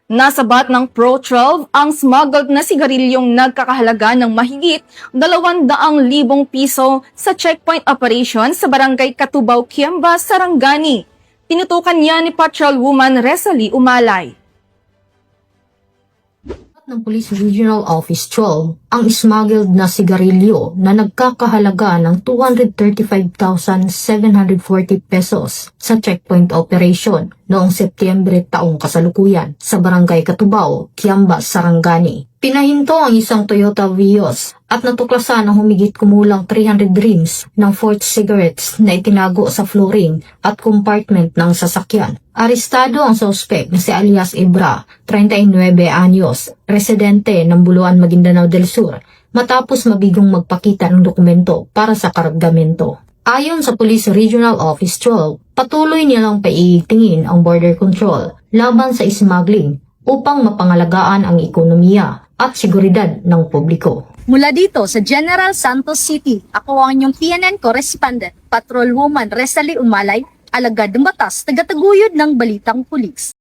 Nasabat ng Pro-12 ang smuggled na sigarilyong nagkakahalaga ng mahigit 200,000 piso sa checkpoint operation sa barangay Katubaw, Kiamba, Sarangani. Tinutukan niya ni Patrolwoman Resalie Umalay. Ng Police Regional Office 12 ang smuggled na sigarilyo na nagkakahalaga ng 235,740 pesos sa checkpoint operation noong Setyembre taong kasalukuyan sa Barangay Katubaw, Kiamba, Sarangani. Pinahinto ang isang Toyota Vios at natuklasan ang humigit kumulang 300 reams ng forged cigarettes na itinago sa flooring at compartment ng sasakyan. Arestado ang suspect na si alias Ibra, 39 anyos, residente ng Buluan, Maguindanao del Sur, matapos mabigong magpakita ng dokumento para sa kargamento. Ayon sa Police Regional Office 12, patuloy nilang paiigtingin ang border control laban sa smuggling upang mapangalagaan ang ekonomiya at seguridad ng publiko. Mula dito sa General Santos City, ako ang inyong PNN correspondent, Patrolwoman Resalie Umalay, alagad ng batas, tagataguyod ng Balitang Pulis.